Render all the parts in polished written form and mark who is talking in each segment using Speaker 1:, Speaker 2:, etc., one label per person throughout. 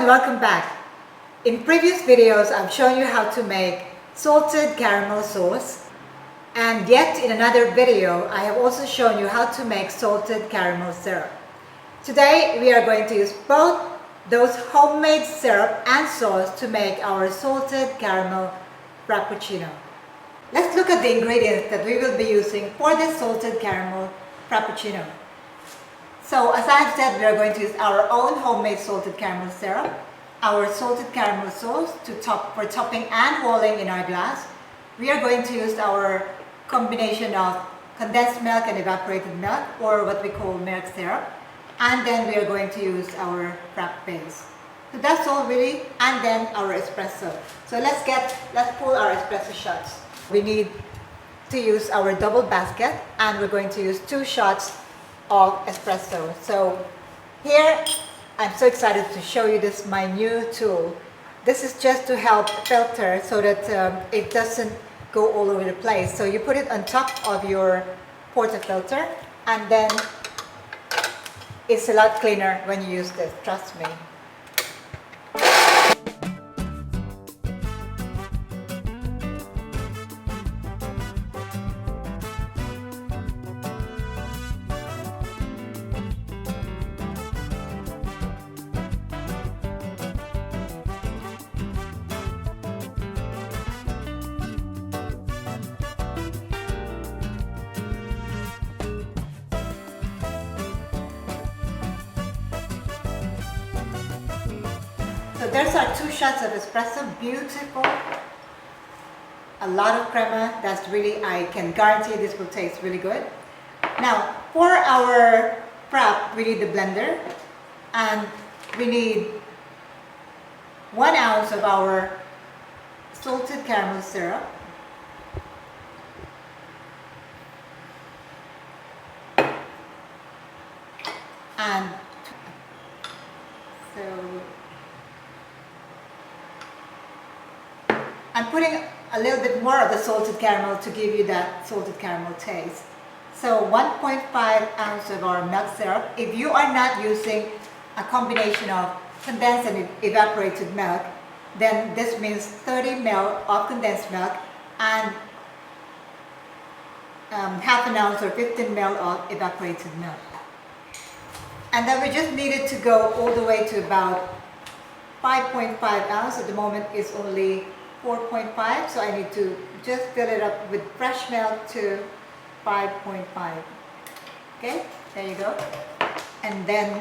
Speaker 1: and welcome back. In previous videos, I've shown you how to make salted caramel sauce, and yet in another video, I have also shown you how to make salted caramel syrup. Today, we are going to use both those homemade syrup and sauce to make our salted caramel frappuccino. Let's look at the ingredients that we will be using for this salted caramel frappuccino. So, as I've said, we are going to use our own homemade salted caramel syrup, our salted caramel sauce for topping and walling in our glass. We are going to use our combination of condensed milk and evaporated milk, or what we call milk syrup. And then we are going to use our Frappe Base. So that's all really, and then our espresso. So let's pull our espresso shots. We need to use our double basket, and we're going to use 2 shots of espresso. So here, I'm so excited to show you my new tool. This is just to help filter so that it doesn't go all over the place. So you put it on top of your portafilter, and then it's a lot cleaner when you use this, trust me. So there's our 2 shots of espresso, beautiful. A lot of crema, that's really, I can guarantee this will taste really good. Now, for our frap, we need the blender, and we need 1 ounce of our salted caramel syrup. And so I'm putting a little bit more of the salted caramel to give you that salted caramel taste. So 1.5 ounce of our milk syrup. If you are not using a combination of condensed and evaporated milk, then this means 30 ml of condensed milk and half an ounce or 15 ml of evaporated milk. And then we just need it to go all the way to about 5.5 ounce. At the moment it's only 4.5, so I need to just fill it up with fresh milk to 5.5. Okay, there you go. And then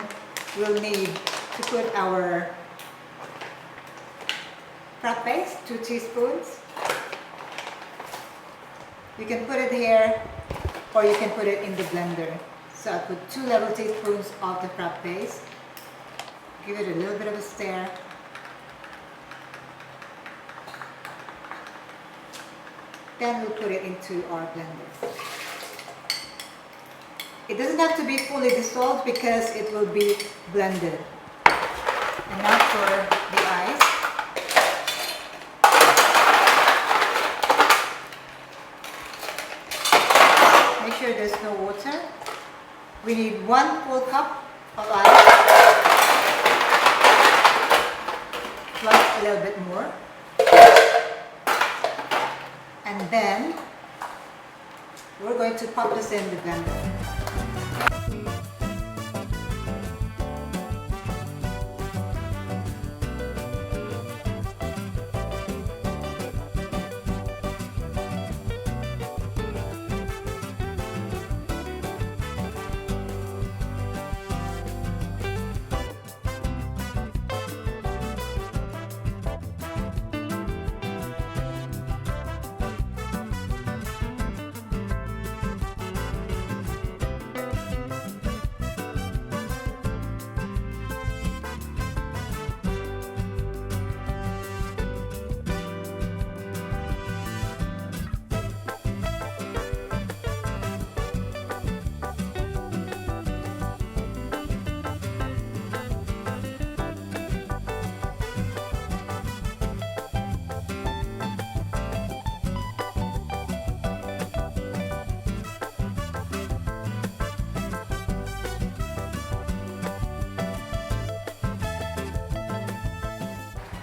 Speaker 1: we'll need to put our Frappe Base, 2 teaspoons. You can put it here, or you can put it in the blender. So I put 2 level teaspoons of the Frappe Base. Give it a little bit of a stir. Then we'll put it into our blender. It doesn't have to be fully dissolved because it will be blended. And now for the ice. Make sure there's no water. We need 1 full cup of ice, plus a little bit more. And then we're going to pop this in the blender.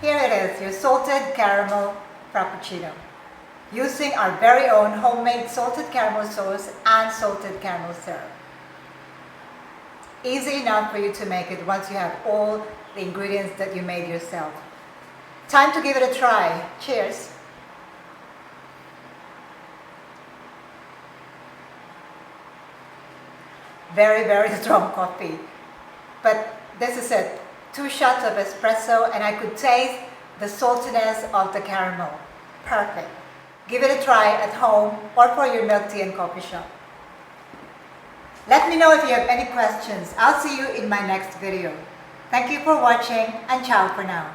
Speaker 1: Here it is, your salted caramel frappuccino, using our very own homemade salted caramel sauce and salted caramel syrup. Easy enough for you to make it once you have all the ingredients that you made yourself. Time to give it a try. Cheers! Very, very strong coffee. But this is it. 2 shots of espresso and I could taste the saltiness of the caramel. Perfect. Give it a try at home or for your milk tea and coffee shop. Let me know if you have any questions. I'll see you in my next video. Thank you for watching and ciao for now.